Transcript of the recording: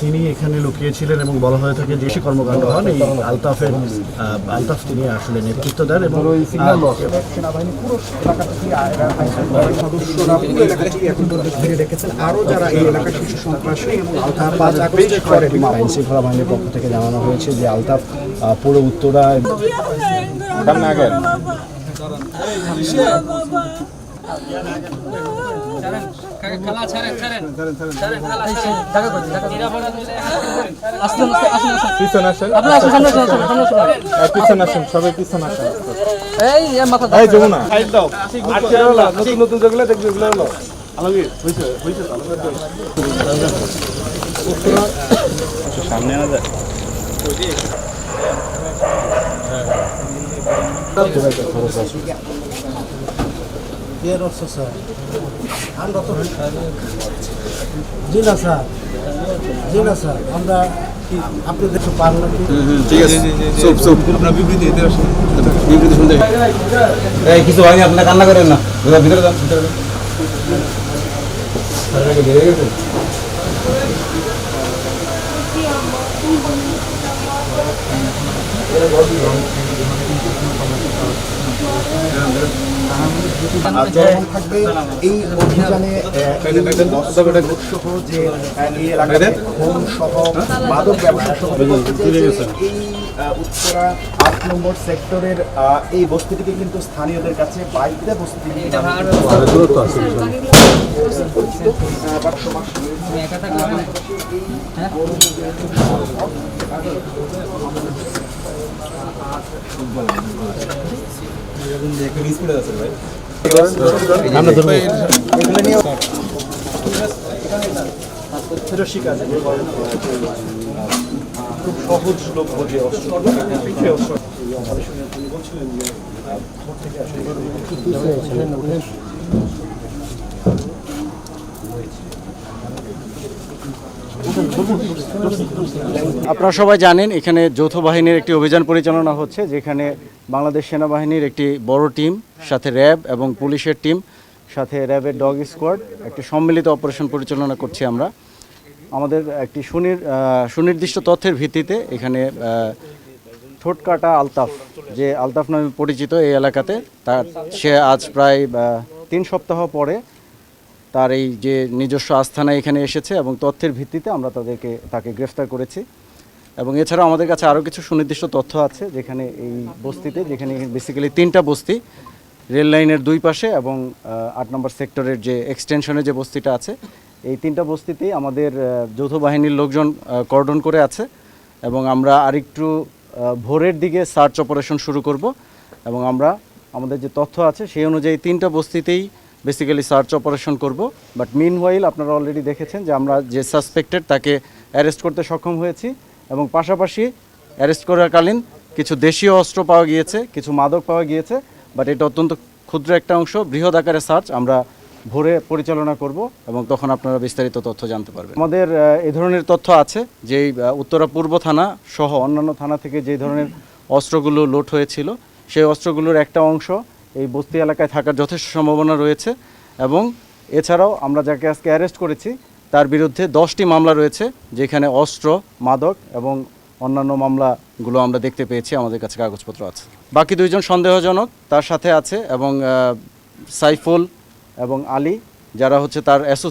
তিনি এখানে লুকিয়েছিলেন এবং বলা হয়ে থাকে যে কর্মকাণ্ড হন এই আলতাফ তিনি আসলে নেতৃত্ব দেন এবং সেনাবাহিনী পুরো সদস্যরা পুরো এলাকাটি এখন ঘিরে রেখেছেন। আরও যারা এই এলাকার কিছু সন্ত্রাসী এবং আলতাফ 5 আগস্ট করে আইন শৃঙ্খলা বাহিনীর পক্ষ থেকে জানানো হয়েছে যে আলতাফ পুরো উত্তরায় সামনে জি না স্যার আমরা আপনাদের পারলাম ঠিক আছে আপনার বিবৃতি শুনতে কিছু হয়নি, আপনার কান্না করেন না, ভিতরে যান থাকবে এই অভিযানে সহ যে এই এলাকায় হোম সহ মাদক ব্যবসা এই উত্তরা 8 নম্বর সেক্টরের এই বস্তিটিকে কিন্তু স্থানীয়দের কাছে বাইরে বস্তি খুব সহজলভ্য যে অস্ত্র আপনারা সবাই জানেন এখানে যৌথ বাহিনীর একটি অভিযান পরিচালনা হচ্ছে, যেখানে বাংলাদেশ সেনাবাহিনীর একটি বড় টিম, সাথে র্যাব এবং পুলিশের টিম, সাথে র্যাবের ডগ স্কোয়াড একটি সম্মিলিত অপারেশন পরিচালনা করছি আমরা। আমাদের একটি সুনির্দিষ্ট তথ্যের ভিত্তিতে এখানে ঠোঁটকাটা আলতাফ, যে আলতাফ নামে পরিচিত এই এলাকাতে, সে আজ প্রায় 3 সপ্তাহ পরে তার এই যে নিজস্ব আস্থানায় এখানে এসেছে এবং তথ্যের ভিত্তিতে আমরা তাকে গ্রেফতার করেছি। এবং এছাড়াও আমাদের কাছে আরও কিছু সুনির্দিষ্ট তথ্য আছে, যেখানে এই বস্তিতে, যেখানে বেসিক্যালি 3টা বস্তি রেল লাইনের 2 পাশে এবং 8 নম্বর সেক্টরের যে এক্সটেনশনে যে বস্তিটা আছে, এই 3টা বস্তিতেই আমাদের যৌথ বাহিনীর লোকজন কর্ডন করে আছে এবং আমরা আরেকটু ভোরের দিকে সার্চ অপারেশন শুরু করব এবং আমরা আমাদের যে তথ্য আছে সেই অনুযায়ী 3টা বস্তিতেই বেসিক্যালি সার্চ অপারেশন করব। বাট মিনওয়াইল আপনারা অলরেডি দেখেছেন যে আমরা যে সাসপেক্টেড তাকে অ্যারেস্ট করতে সক্ষম হয়েছি এবং পাশাপাশি অ্যারেস্ট করাকালীন কিছু দেশীয় অস্ত্র পাওয়া গিয়েছে, কিছু মাদক পাওয়া গিয়েছে। বাট এটা অত্যন্ত ক্ষুদ্র একটা অংশ, বৃহৎ আকারে সার্চ আমরা ভোরে পরিচালনা করব এবং তখন আপনারা বিস্তারিত তথ্য জানতে পারবেন। আমাদের এই ধরনের তথ্য আছে যে উত্তরা পূর্ব থানা সহ অন্যান্য থানা থেকে যে ধরনের অস্ত্রগুলো লোড হয়েছিল, সেই অস্ত্রগুলোর একটা অংশ এই বস্তি এলাকায় থাকার যথেষ্ট সম্ভাবনা রয়েছে। এবং এছাড়াও আমরা যাকে আজকে অ্যারেস্ট করেছি তার বিরুদ্ধে 10টি মামলা রয়েছে, যেখানে অস্ত্র, মাদক এবং অন্যান্য মামলাগুলো আমরা দেখতে পেয়েছি, আমাদের কাছে কাগজপত্র আছে। বাকি 2 জন সন্দেহজনক তার সাথে আছে এবং সাইফুল এবং আলী, যারা হচ্ছে তার